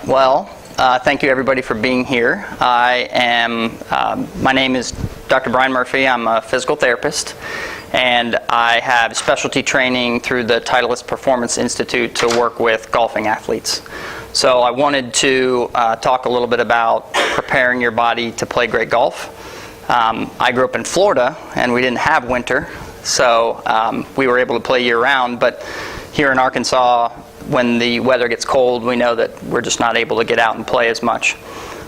Well, thank you everybody for being here. My name is Dr. Brian Murphy. I'm a physical therapist, and I have specialty training through the Titleist Performance Institute to work with golfing athletes. So I wanted to talk a little bit about preparing your body to play great golf. I grew up in Florida, and we didn't have winter, so we were able to play year-round, but here in Arkansas, when the weather gets cold, we know that we're just not able to get out and play as much.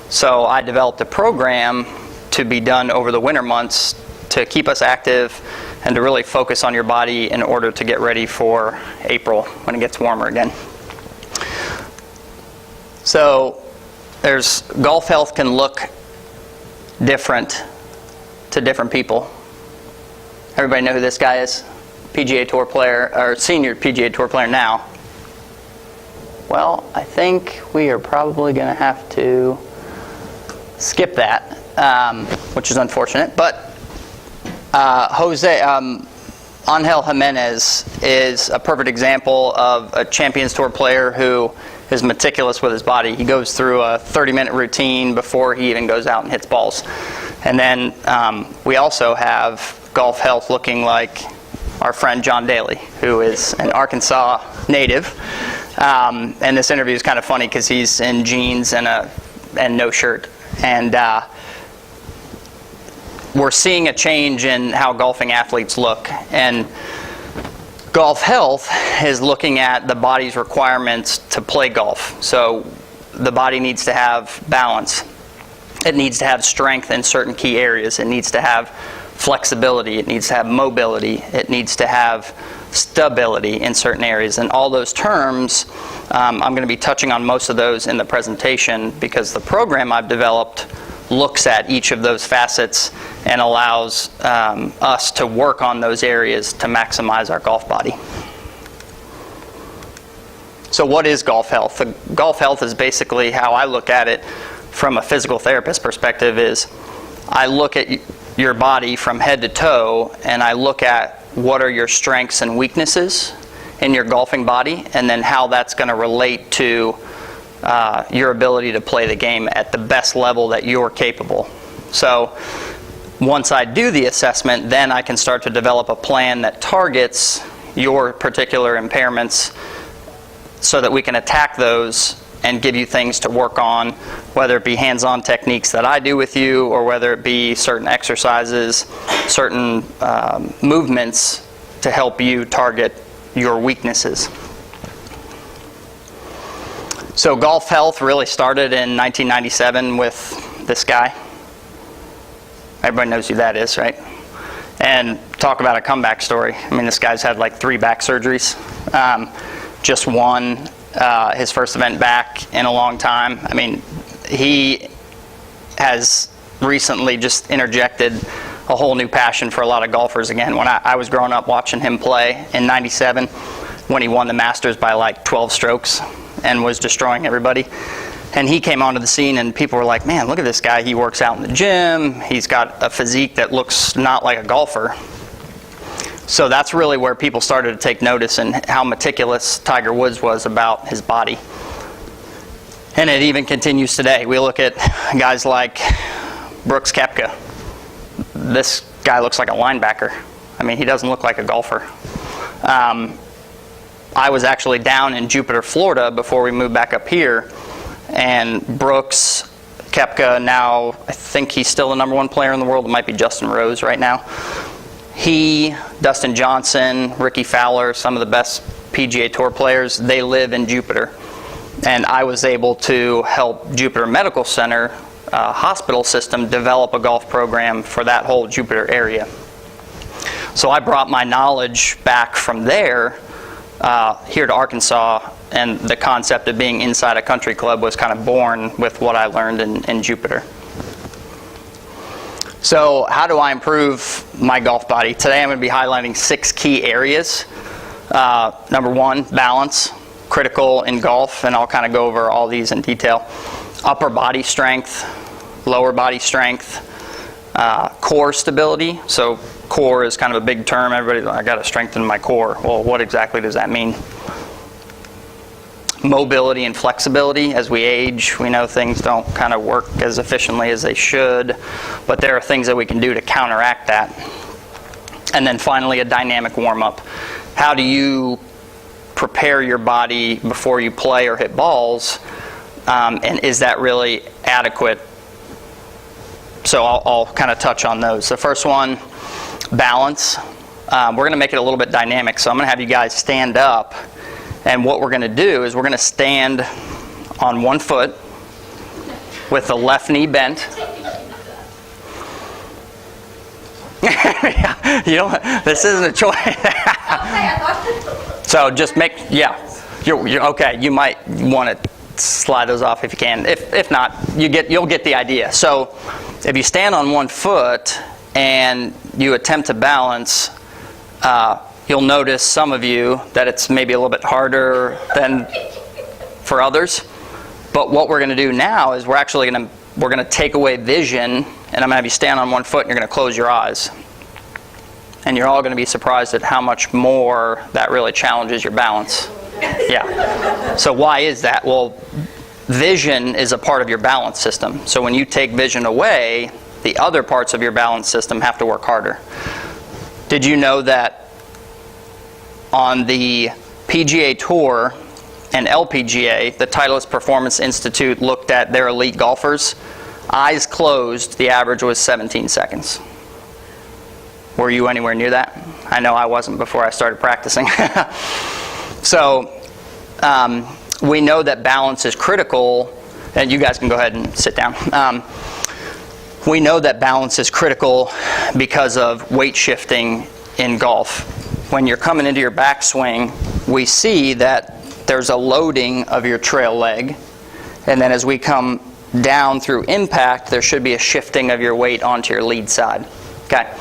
So I developed a program to be done over the winter months to keep us active and to really focus on your body in order to get ready for April when it gets warmer again. So golf health can look different to different people. Everybody know who this guy is? PGA Tour player, or senior PGA Tour player now. Well, I think we are probably going to have to skip that, which is unfortunate. But Angel Jimenez is a perfect example of a Champions Tour player who is meticulous with his body. He goes through a 30-minute routine before he even goes out and hits balls. And then we also have golf health looking like our friend John Daly, who is an Arkansas native. And this interview is kind of funny because he's in jeans and no shirt. And we're seeing a change in how golfing athletes look. And golf health is looking at the body's requirements to play golf. So the body needs to have balance. It needs to have strength in certain key areas. It needs to have flexibility. It needs to have mobility. It needs to have stability in certain areas. And all those terms, I'm going to be touching on most of those in the presentation because the program I've developed looks at each of those facets and allows us to work on those areas to maximize our golf body. So what is golf health? Golf health is basically how I look at it from a physical therapist perspective is I look at your body from head to toe and I look at what are your strengths and weaknesses in your golfing body and then how that's going to relate to your ability to play the game at the best level that you're capable. So once I do the assessment, then I can start to develop a plan that targets your particular impairments so that we can attack those and give you things to work on, whether it be hands-on techniques that I do with you or whether it be certain exercises, certain movements to help you target your weaknesses. So golf health really started in 1997 with this guy. Everybody knows who that is, right? And talk about a comeback story. I mean, this guy's had like 3 back surgeries. Just won his first event back in a long time. I mean, he has recently just interjected a whole new passion for a lot of golfers again. When I was growing up watching him play in '97, when he won the Masters by like 12 strokes and was destroying everybody. And he came onto the scene and people were like, man, look at this guy. He works out in the gym. He's got a physique that looks not like a golfer. So that's really where people started to take notice and how meticulous Tiger Woods was about his body. And it even continues today. We look at guys like Brooks Koepka. This guy looks like a linebacker. I mean, he doesn't look like a golfer. I was actually down in Jupiter, Florida before we moved back up here. And Brooks Koepka, now I think he's still the #1 player in the world. It might be Justin Rose right now. He, Dustin Johnson, Ricky Fowler, some of the best PGA Tour players, they live in Jupiter. And I was able to help Jupiter Medical Center hospital system develop a golf program for that whole Jupiter area. So I brought my knowledge back from there here to Arkansas, and the concept of being inside a country club was kind of born with what I learned in Jupiter. So how do I improve my golf body? Today I'm going to be highlighting 6 key areas. Number 1, balance, critical in golf, and I'll kind of go over all these in detail. Upper body strength, lower body strength, core stability. So core is kind of a big term. Everybody's like, I got to strengthen my core. Well, what exactly does that mean? mobility and flexibility. As we age, we know things don't kind of work as efficiently as they should, but there are things that we can do to counteract that. And then finally, a dynamic warm-up. How do you prepare your body before you play or hit balls, and is that really adequate? So I'll kind of touch on those. The first one, balance. We're going to make it a little bit dynamic, so I'm going to have you guys stand up, and what we're going to do is we're going to stand on one foot with the left knee bent. You don't, this isn't a choice. So just make, you're okay. You might want to slide those off if you can. If not, you'll get the idea. So if you stand on one foot and you attempt to balance, you'll notice, some of you, that it's maybe a little bit harder than for others. But what we're going to do now is we're going to take away vision, and I'm going to have you stand on one foot and you're going to close your eyes. And you're all going to be surprised at how much more that really challenges your balance. Yeah. So why is that? Well, vision is a part of your balance system. So when you take vision away, the other parts of your balance system have to work harder. Did you know that on the PGA Tour and LPGA, the Titleist Performance Institute looked at their elite golfers? Eyes closed, the average was 17 seconds. Were you anywhere near that? I know I wasn't before I started practicing. So we know that balance is critical, and you guys can go ahead and sit down. We know that balance is critical because of weight shifting in golf. When you're coming into your backswing, we see that there's a loading of your trail leg, and then as we come down through impact, there should be a shifting of your weight onto your lead side. Okay.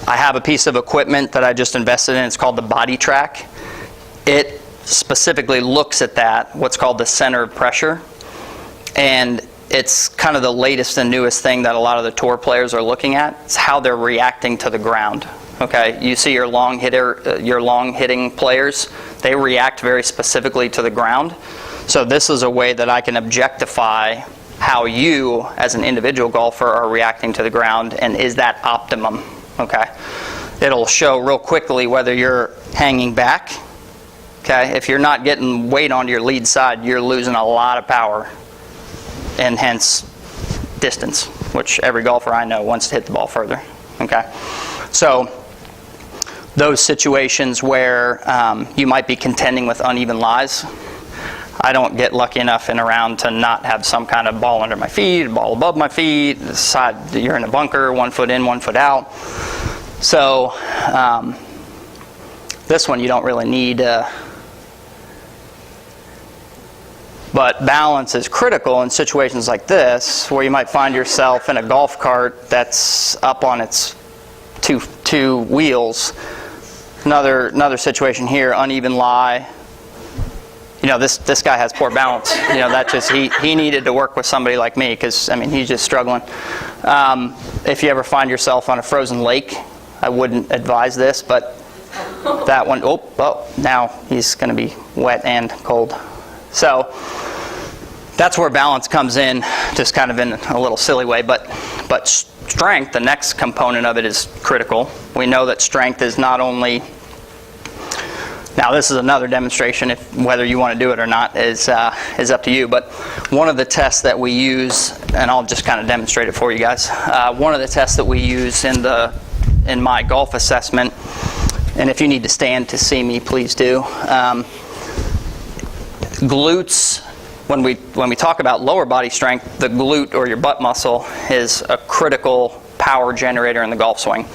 I have a piece of equipment that I just invested in. It's called the Body Track. It specifically looks at that, what's called the center of pressure. And it's kind of the latest and newest thing that a lot of the tour players are looking at. It's how they're reacting to the ground. Okay, you see your long hitting players, they react very specifically to the ground. So this is a way that I can objectify how you, as an individual golfer, are reacting to the ground, and is that optimum? Okay, it'll show real quickly whether you're hanging back. Okay, if you're not getting weight onto your lead side, you're losing a lot of power, and hence distance, which every golfer I know wants to hit the ball further. Okay, so those situations where you might be contending with uneven lies. I don't get lucky enough in a round to not have some kind of ball under my feet, ball above my feet, the side, you're in a bunker, 1 foot in, 1 foot out. So this one you don't really need, but balance is critical in situations like this, where you might find yourself in a golf cart that's up on its two wheels. Another situation here, uneven lie. You know, this guy has poor balance. You know, that just, he needed to work with somebody like me, because, I mean, he's just struggling. If you ever find yourself on a frozen lake, I wouldn't advise this, but that one, now he's going to be wet and cold. So that's where balance comes in, just kind of in a little silly way. But strength, the next component of it, is critical. We know that strength is not only... Now, this is another demonstration. If whether you want to do it or not is up to you. But one of the tests that we use, and I'll just kind of demonstrate it for you guys. One of the tests that we use in my golf assessment, and if you need to stand to see me, please do. Glutes. When we talk about lower body strength, the glute, or your butt muscle, is a critical power generator in the golf swing.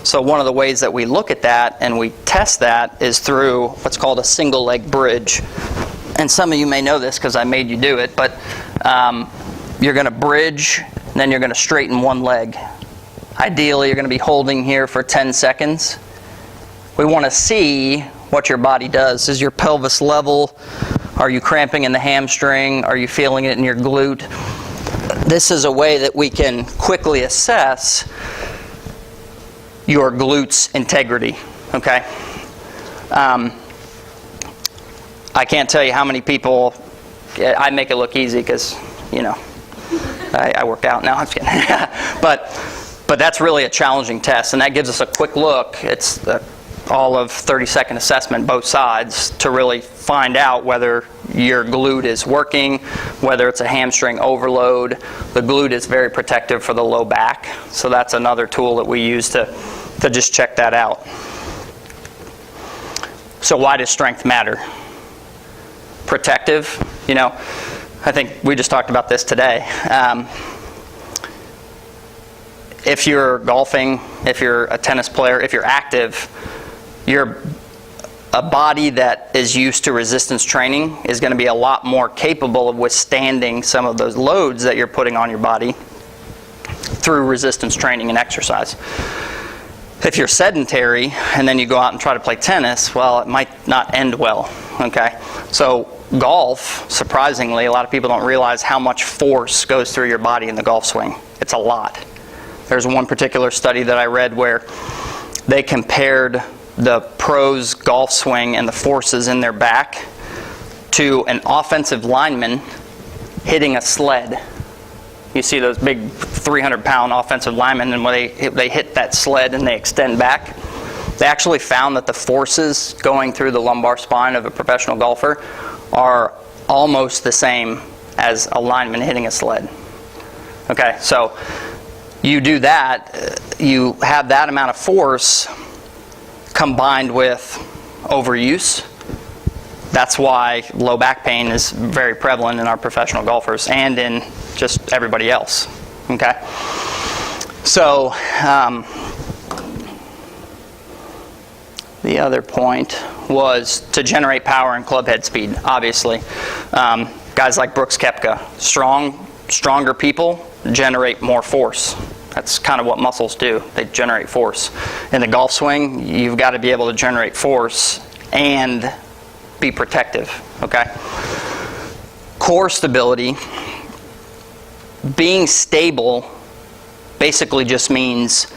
So one of the ways that we look at that and we test that is through what's called a single leg bridge. And some of you may know this because I made you do it, but you're going to bridge, and then you're going to straighten one leg. Ideally, you're going to be holding here for 10 seconds. We want to see what your body does. Is your pelvis level? Are you cramping in the hamstring? Are you feeling it in your glute? This is a way that we can quickly assess your glutes integrity, okay? I can't tell you how many people, I make it look easy because, you know, I work out now. I'm just kidding. But that's really a challenging test, and that gives us a quick look. It's all of 30-second assessment, both sides, to really find out whether your glute is working, whether it's a hamstring overload. The glute is very protective for the low back, so that's another tool that we use to just check that out. So why does strength matter? Protective, you know, I think we just talked about this today. If you're golfing, if you're a tennis player, if you're active, a body that is used to resistance training is going to be a lot more capable of withstanding some of those loads that you're putting on your body through resistance training and exercise. If you're sedentary and then you go out and try to play tennis, well, it might not end well, okay? So golf, surprisingly, a lot of people don't realize how much force goes through your body in the golf swing. It's a lot. There's one particular study that I read where they compared the pros' golf swing and the forces in their back to an offensive lineman hitting a sled. You see those big 300-pound offensive linemen, and when they hit that sled and they extend back, they actually found that the forces going through the lumbar spine of a professional golfer are almost the same as a lineman hitting a sled. Okay, so you do that, you have that amount of force combined with overuse. That's why low back pain is very prevalent in our professional golfers and in just everybody else. Okay? So, the other point was to generate power and club head speed, obviously. Guys like Brooks Koepka, stronger people generate more force. That's kind of what muscles do. They generate force. In the golf swing, you've got to be able to generate force and be protective, okay? Core stability. Being stable basically just means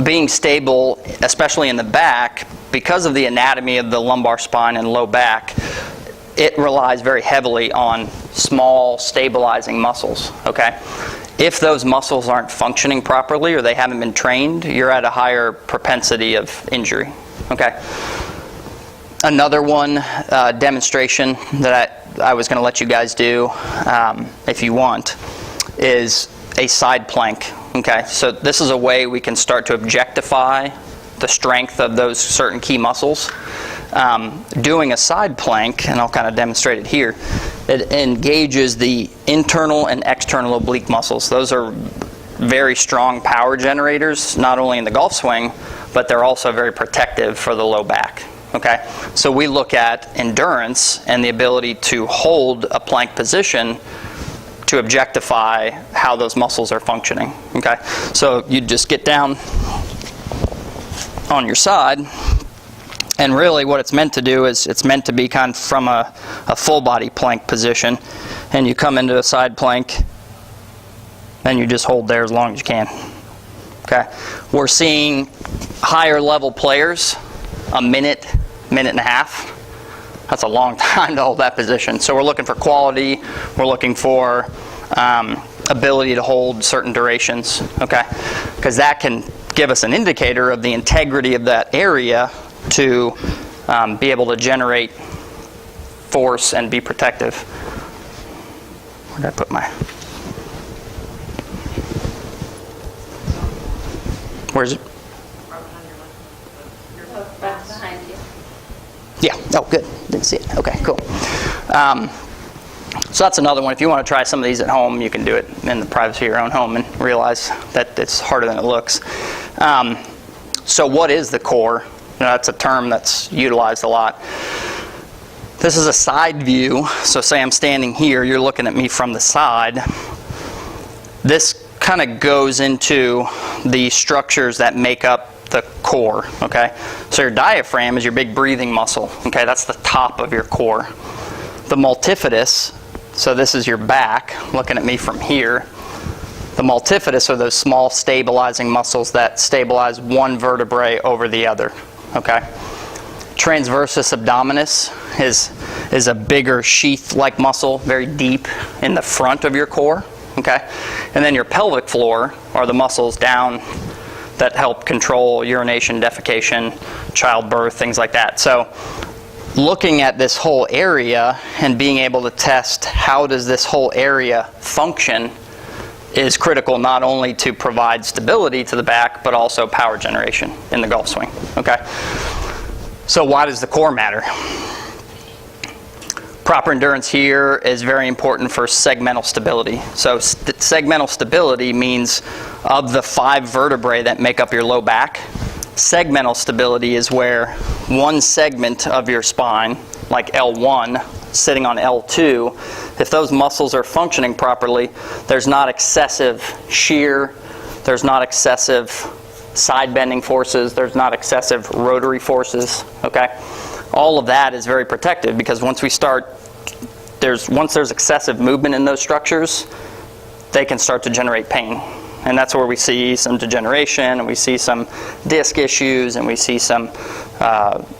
being stable, especially in the back, because of the anatomy of the lumbar spine and low back, it relies very heavily on small stabilizing muscles, okay? If those muscles aren't functioning properly or they haven't been trained, you're at a higher propensity of injury, okay? Another one, demonstration that I was going to let you guys do, if you want, is a side plank, okay? So this is a way we can start to objectify the strength of those certain key muscles. Doing a side plank, and I'll kind of demonstrate it here, it engages the internal and external oblique muscles. Those are very strong power generators, not only in the golf swing, but they're also very protective for the low back. Okay? So we look at endurance and the ability to hold a plank position to objectify how those muscles are functioning. Okay? So you just get down on your side, and really what it's meant to do is it's meant to be kind of from a full body plank position, and you come into a side plank and you just hold there as long as you can. Okay? We're seeing higher level players a minute and a half. That's a long time to hold that position. So we're looking for quality, we're looking for ability to hold certain durations, okay? Because that can give us an indicator of the integrity of that area to be able to generate force and be protective. Where did I put my... Where's it? Right behind you. Yeah. Oh, good. Didn't see it. Okay, cool. So that's another one. If you want to try some of these at home, you can do it in the privacy of your own home and realize that it's harder than it looks. So what is the core? You know, that's a term that's utilized a lot. This is a side view. So say I'm standing here, you're looking at me from the side. This kind of goes into the structures that make up the core, okay? So your diaphragm is your big breathing muscle, okay? That's the top of your core. The multifidus, so this is your back, looking at me from here. The multifidus are those small stabilizing muscles that stabilize one vertebrae over the other, okay? transversus abdominis is a bigger sheath-like muscle, very deep in the front of your core. Okay, and then your pelvic floor are the muscles down that help control urination, defecation, childbirth, things like that. So looking at this whole area and being able to test how does this whole area function is critical, not only to provide stability to the back, but also power generation in the golf swing. Okay, so why does the core matter? Proper endurance here is very important for segmental stability. So segmental stability means of the 5 vertebrae that make up your low back, segmental stability is where one segment of your spine, like L1, sitting on L2, if those muscles are functioning properly, there's not excessive shear, there's not excessive side bending forces, there's not excessive rotary forces, okay? All of that is very protective because once there's excessive movement in those structures, they can start to generate pain. And that's where we see some degeneration, and we see some disc issues, and we see some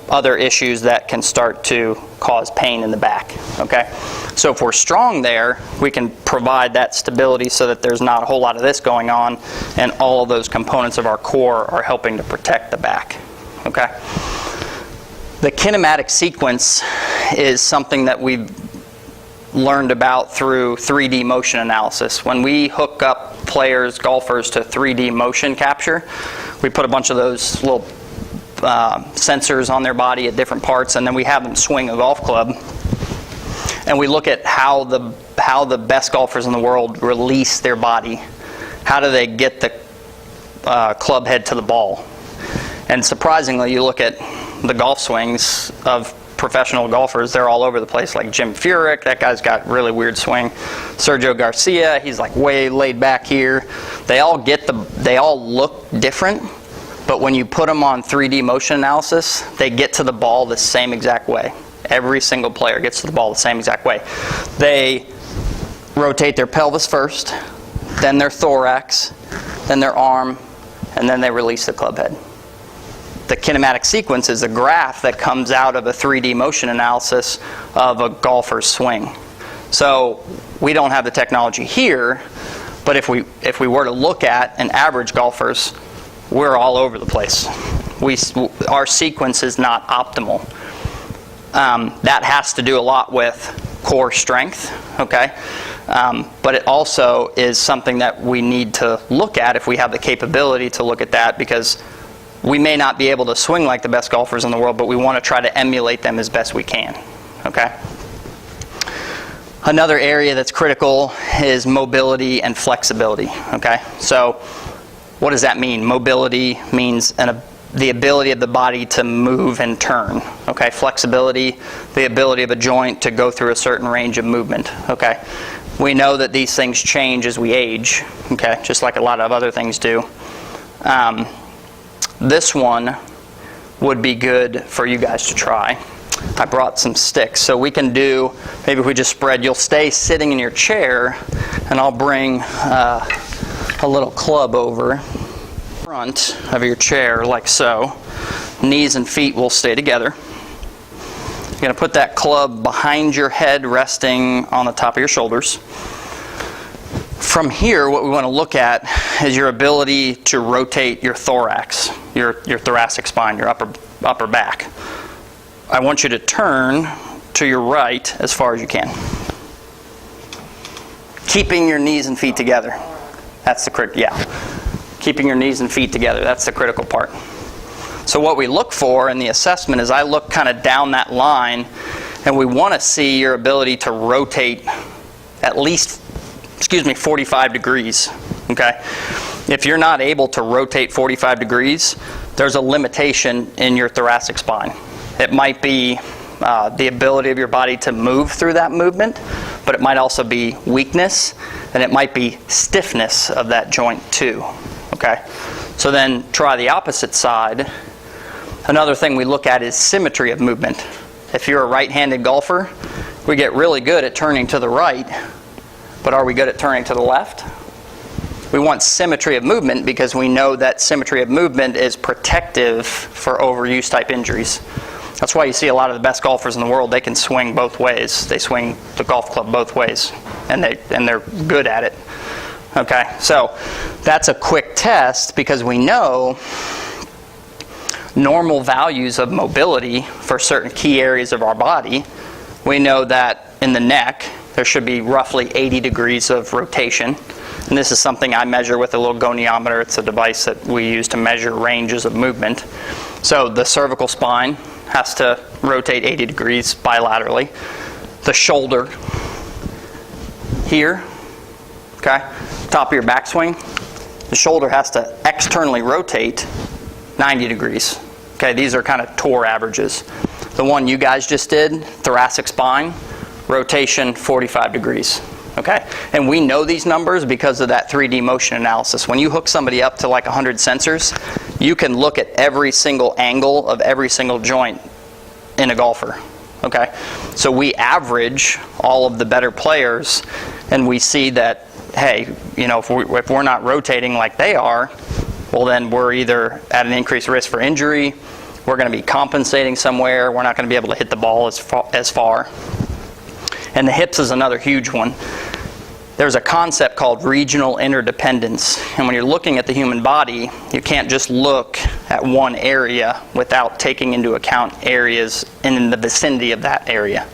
other issues that can start to cause pain in the back, okay? So if we're strong there, we can provide that stability so that there's not a whole lot of this going on, and all of those components of our core are helping to protect the back, okay? The kinematic sequence is something that we've learned about through 3D motion analysis. When we hook up players, golfers, to 3D motion capture, we put a bunch of those little sensors on their body at different parts, and then we have them swing a golf club, and we look at how the best golfers in the world release their body. How do they get the club head to the ball? And surprisingly, you look at the golf swings of professional golfers, they're all over the place, like Jim Furyk, that guy's got really weird swing. Sergio Garcia, he's like way laid back here. They all look different, but when you put them on 3D motion analysis, they get to the ball the same exact way. Every single player gets to the ball the same exact way. They rotate their pelvis first, then their thorax, then their arm, and then they release the club head. The kinematic sequence is a graph that comes out of a 3D motion analysis of a golfer's swing. So we don't have the technology here, but if we were to look at an average golfers, we're all over the place. Our sequence is not optimal. That has to do a lot with core strength, okay? But it also is something that we need to look at if we have the capability to look at that, because we may not be able to swing like the best golfers in the world, but we want to try to emulate them as best we can, okay? Another area that's critical is mobility and flexibility, okay? So what does that mean? Mobility means the ability of the body to move and turn, okay? Flexibility, the ability of a joint to go through a certain range of movement, okay? We know that these things change as we age, okay? Just like a lot of other things do. This one would be good for you guys to try. I brought some sticks. So we can do, maybe if we just spread, you'll stay sitting in your chair, and I'll bring a little club over front of your chair like so. Knees and feet will stay together. You're going to put that club behind your head, resting on the top of your shoulders. From here, what we want to look at is your ability to rotate your thorax, your thoracic spine, your upper back. I want you to turn to your right as far as you can, keeping your knees and feet together. That's the keeping your knees and feet together. That's the critical part. So what we look for in the assessment is I look kind of down that line, and we want to see your ability to rotate at least 45 degrees, okay? If you're not able to rotate 45 degrees, there's a limitation in your thoracic spine. It might be the ability of your body to move through that movement, but it might also be weakness, and it might be stiffness of that joint too, okay? So then try the opposite side. Another thing we look at is symmetry of movement. If you're a right-handed golfer, we get really good at turning to the right, but are we good at turning to the left? We want symmetry of movement because we know that symmetry of movement is protective for overuse type injuries. That's why you see a lot of the best golfers in the world, they can swing both ways. They swing the golf club both ways, and they're good at it. Okay, so that's a quick test because we know normal values of mobility for certain key areas of our body. We know that in the neck, there should be roughly 80 degrees of rotation. And this is something I measure with a little goniometer. It's a device that we use to measure ranges of movement. So the cervical spine has to rotate 80 degrees bilaterally. The shoulder here, okay, top of your backswing, the shoulder has to externally rotate 90 degrees. Okay, these are kind of TOR averages. The one you guys just did, thoracic spine, rotation 45 degrees. Okay, and we know these numbers because of that 3D motion analysis. When you hook somebody up to like 100 sensors, you can look at every single angle of every single joint in a golfer. Okay, so we average all of the better players, and we see that, hey, you know, if we're not rotating like they are, well then we're either at an increased risk for injury, we're going to be compensating somewhere, we're not going to be able to hit the ball as far. And the hips is another huge one. There's a concept called regional interdependence. And when you're looking at the human body, you can't just look at one area without taking into account areas in the vicinity of that area.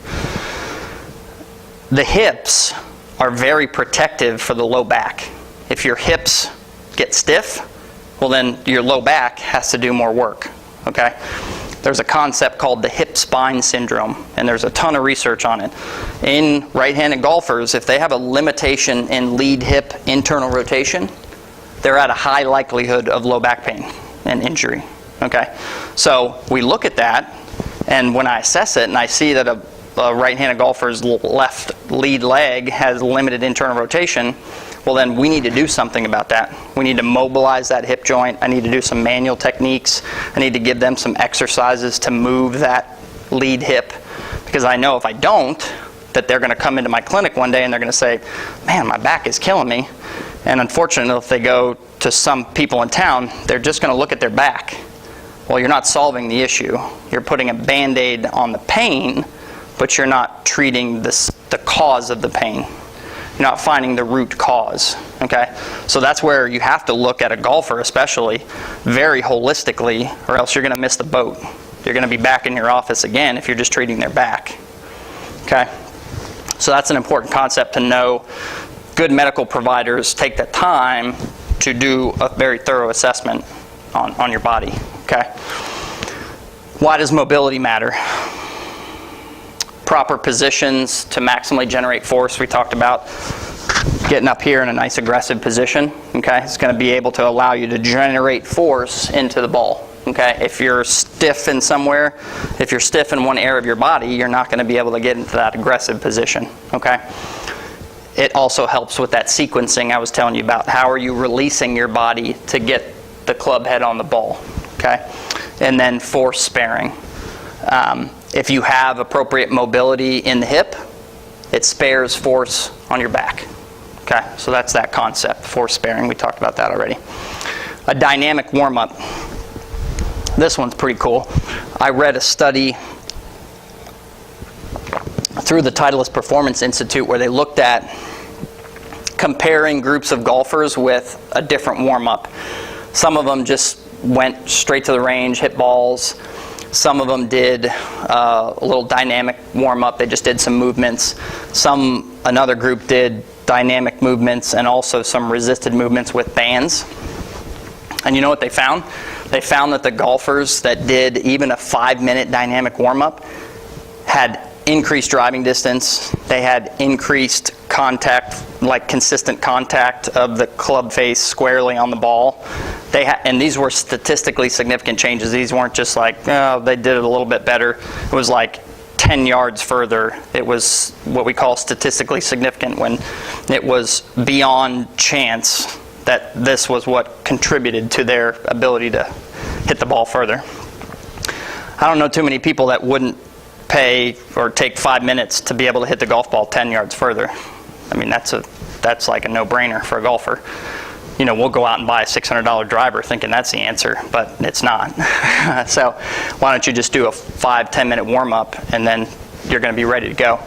The hips are very protective for the low back. If your hips get stiff, well then your low back has to do more work. Okay? There's a concept called the hip spine syndrome, and there's a ton of research on it. In right-handed golfers, if they have a limitation in lead hip internal rotation, they're at a high likelihood of low back pain and injury. Okay? So we look at that, and when I assess it and I see that a right-handed golfer's left lead leg has limited internal rotation, well then we need to do something about that. We need to mobilize that hip joint. I need to do some manual techniques. I need to give them some exercises to move that lead hip, because I know if I don't, that they're going to come into my clinic one day and they're going to say, man, my back is killing me. And unfortunately, if they go to some people in town, they're just going to look at their back. Well, you're not solving the issue. You're putting a Band-Aid on the pain, but you're not treating the cause of the pain. You're not finding the root cause, okay? So that's where you have to look at a golfer especially very holistically, or else you're going to miss the boat. You're going to be back in your office again if you're just treating their back, okay? So that's an important concept to know. Good medical providers take the time to do a very thorough assessment on your body, okay? Why does mobility matter? Proper positions to maximally generate force. We talked about getting up here in a nice aggressive position. Okay, it's going to be able to allow you to generate force into the ball. Okay, if you're stiff in somewhere, if you're stiff in one area of your body, you're not going to be able to get into that aggressive position. Okay, it also helps with that sequencing I was telling you about. How are you releasing your body to get the club head on the ball? Okay, and then force sparing. If you have appropriate mobility in the hip, it spares force on your back. Okay, so that's that concept, force sparing. We talked about that already. A dynamic warm-up. This one's pretty cool. I read a study through the Titleist Performance Institute where they looked at comparing groups of golfers with a different warm-up. Some of them just went straight to the range, hit balls. Some of them did a little dynamic warm-up. They just did some movements. Another group did dynamic movements and also some resisted movements with bands. And you know what they found? They found that the golfers that did even a 5-minute dynamic warm-up had increased driving distance. They had increased contact, like consistent contact of the club face squarely on the ball. And these were statistically significant changes. These weren't just like, oh, they did it a little bit better. It was like 10 yards further. It was what we call statistically significant, when it was beyond chance that this was what contributed to their ability to hit the ball further. I don't know too many people that wouldn't pay or take 5 minutes to be able to hit the golf ball 10 yards further. I mean, that's like a no-brainer for a golfer. we'll go out and buy a $600 driver thinking that's the answer, but it's not. So why don't you just do a 5-10 minute warm-up, and then you're going to be ready to go.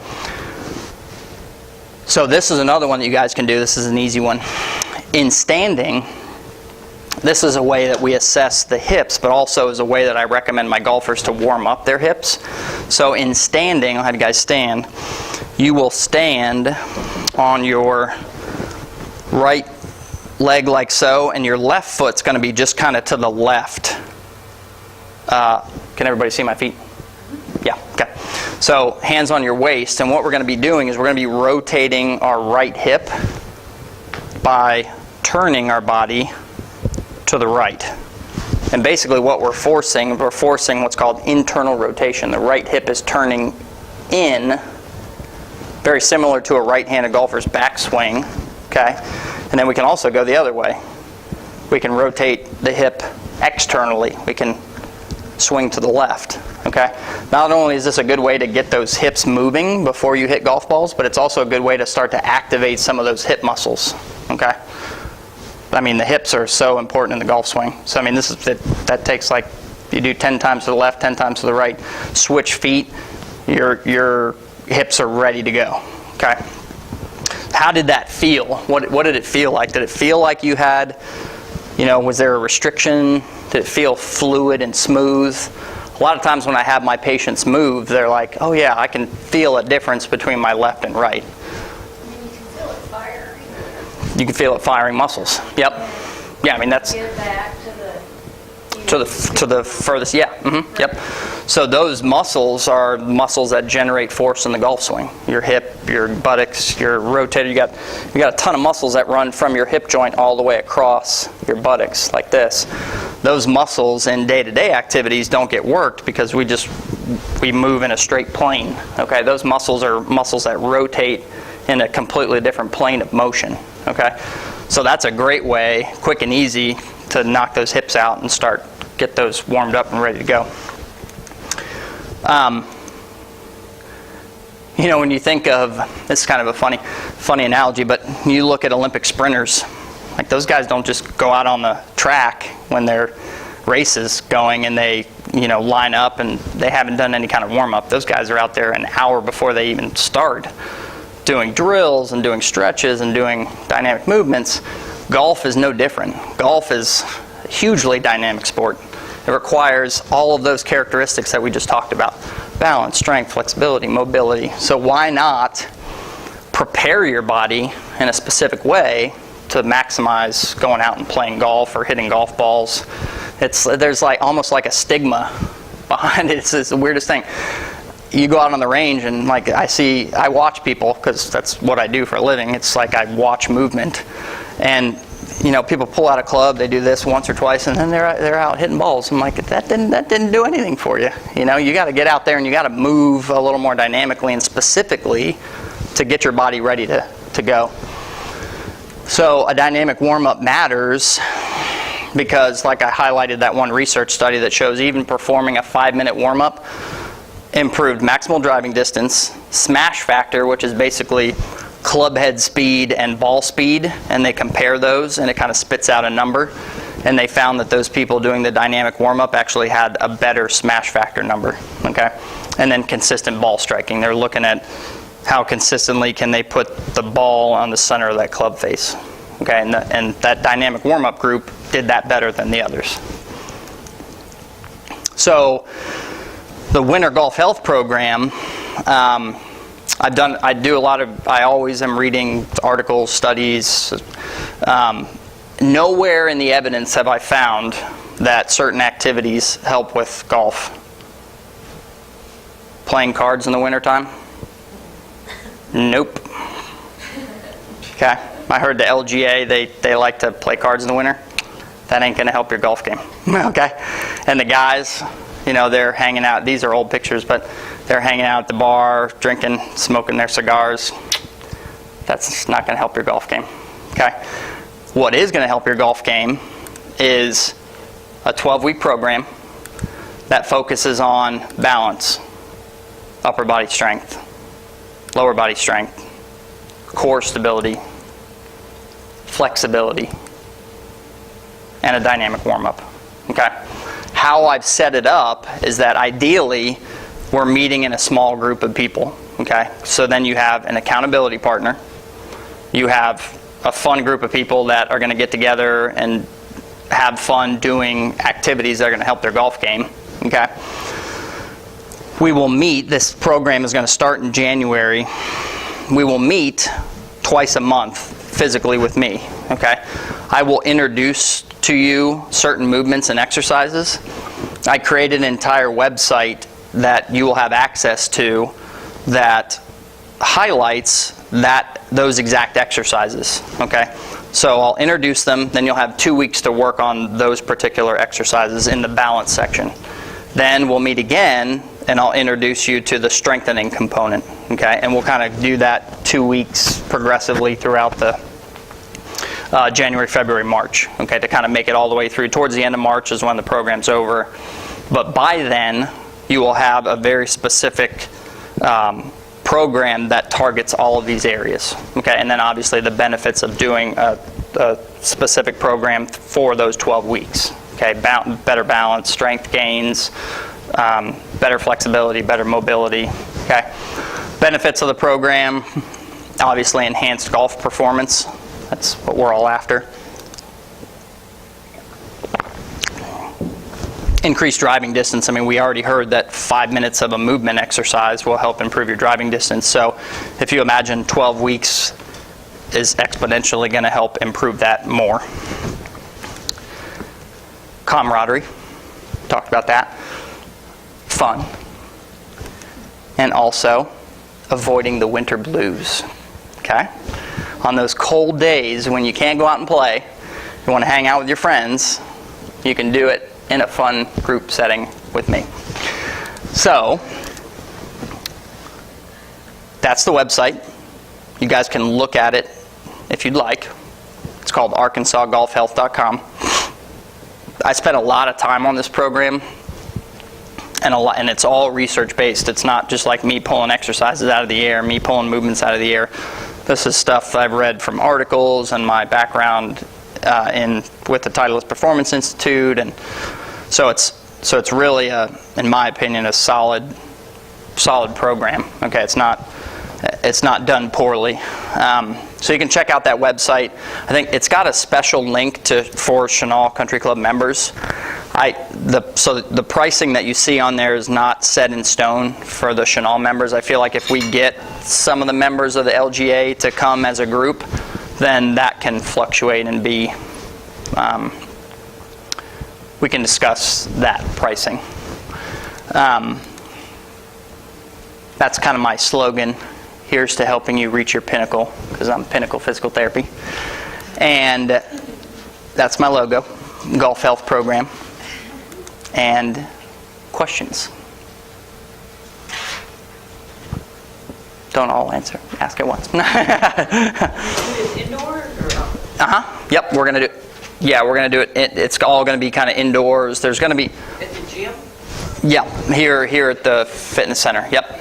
So this is another one that you guys can do. This is an easy one. In standing, this is a way that we assess the hips, but also is a way that I recommend my golfers to warm up their hips. So in standing, I'll have you guys stand. You will stand on your right leg like so, and your left foot's going to be just kind of to the left. Can everybody see my feet? Yeah, okay. So hands on your waist, and what we're going to be doing is we're going to be rotating our right hip by turning our body to the right. And basically what we're forcing what's called internal rotation. The right hip is turning in, very similar to a right-handed golfer's backswing, okay? And then we can also go the other way. We can rotate the hip externally. We can swing to the left, okay? Not only is this a good way to get those hips moving before you hit golf balls, but it's also a good way to start to activate some of those hip muscles, okay? I mean, the hips are so important in the golf swing. So, I mean, that takes like, you do 10 times to the left, 10 times to the right, switch feet, your hips are ready to go, okay? How did that feel? What did it feel like? Did it feel like you had, was there a restriction? Did it feel fluid and smooth? A lot of times when I have my patients move, they're like, oh yeah, I can feel a difference between my left and right. You can feel it firing. You can feel it firing muscles. Yep. Yeah, I mean that's Get back to the furthest. Yeah. Yep. So those muscles are muscles that generate force in the golf swing. Your hip, your buttocks, your rotator. You got a ton of muscles that run from your hip joint all the way across your buttocks like this. Those muscles in day-to-day activities don't get worked because we move in a straight plane. Okay. Those muscles are muscles that rotate in a completely different plane of motion. Okay. So that's a great way, quick and easy, to knock those hips out and get those warmed up and ready to go. When you think of, this is kind of a funny analogy, but you look at Olympic sprinters, like those guys don't just go out on the track when their race is going and they, line up and they haven't done any kind of warm up. Those guys are out there an hour before they even start doing drills and doing stretches and doing dynamic movements. Golf is no different. Golf is a hugely dynamic sport. It requires all of those characteristics that we just talked about. Balance, strength, flexibility, mobility. So why not prepare your body in a specific way to maximize going out and playing golf or hitting golf balls? There's almost like a stigma behind it. It's the weirdest thing. You go out on the range and I watch people, because that's what I do for a living. It's like I watch movement. And people pull out a club, they do this once or twice, and then they're out hitting balls. I'm like, that didn't do anything for you. You got to get out there and you got to move a little more dynamically and specifically to get your body ready to go. So a dynamic warm-up matters because, like I highlighted that one research study that shows even performing a 5-minute warm-up improved maximal driving distance, smash factor, which is basically club head speed and ball speed, and they compare those and it kind of spits out a number, and they found that those people doing the dynamic warm-up actually had a better smash factor number, okay? And then consistent ball striking. They're looking at how consistently can they put the ball on the center of that club face, okay? And that dynamic warm-up group did that better than the others. So the Winter Golf Health Program, I always am reading articles, studies. Nowhere in the evidence have I found that certain activities help with golf. Playing cards in the wintertime? Nope. Okay. I heard the LGA, they like to play cards in the winter. That ain't going to help your golf game. Okay. And the guys, they're hanging out. These are old pictures, but they're hanging out at the bar, drinking, smoking their cigars. That's not going to help your golf game. Okay? What is going to help your golf game is a 12-week program that focuses on balance, upper body strength, lower body strength, core stability, flexibility, and a dynamic warm-up. Okay? How I've set it up is that ideally we're meeting in a small group of people. Okay? So then you have an accountability partner. You have a fun group of people that are going to get together and have fun doing activities that are going to help their golf game. Okay? We will meet, this program is going to start in January. We will meet twice a month physically with me. Okay? I will introduce to you certain movements and exercises. I created an entire website that you will have access to that highlights those exact exercises. Okay? So I'll introduce them, then you'll have 2 weeks to work on those particular exercises in the balance section. Then we'll meet again, and I'll introduce you to the strengthening component. Okay? And we'll kind of do that 2 weeks progressively throughout the January, February, March. Okay? To kind of make it all the way through. Towards the end of March is when the program's over. But by then, you will have a very specific program that targets all of these areas. Okay, and then obviously the benefits of doing a specific program for those 12 weeks. Okay, better balance, strength gains, better flexibility, better mobility. Okay, benefits of the program, obviously enhanced golf performance. That's what we're all after. Increased driving distance. I mean, we already heard that 5 minutes of a movement exercise will help improve your driving distance. So if you imagine 12 weeks is exponentially going to help improve that more. Camaraderie. Talked about that. Fun. And also avoiding the winter blues. Okay? On those cold days when you can't go out and play, you want to hang out with your friends, you can do it in a fun group setting with me. So, that's the website. You guys can look at it if you'd like. It's called ArkansasGolfHealth.com. I spent a lot of time on this program, and it's all research-based. It's not just like me pulling exercises out of the air, me pulling movements out of the air. This is stuff I've read from articles and my background with the Titleist Performance Institute, and so it's really, in my opinion, a solid program. Okay, it's not done poorly. So you can check out that website. I think it's got a special link for Chenal Country Club members. So the pricing that you see on there is not set in stone for the Chenal members. I feel like if we get some of the members of the LGA to come as a group, then that can fluctuate and be, we can discuss that pricing. That's kind of my slogan. Here's to helping you reach your pinnacle, because I'm Pinnacle Physical Therapy. And that's my logo, Golf Health Program. And questions? Don't all answer. Ask at once. Indoor or Yep, we're gonna do. Yeah, we're gonna do it. It's all gonna be kind of indoors. There's gonna be. at the gym? Yeah, here at the fitness center. Yep.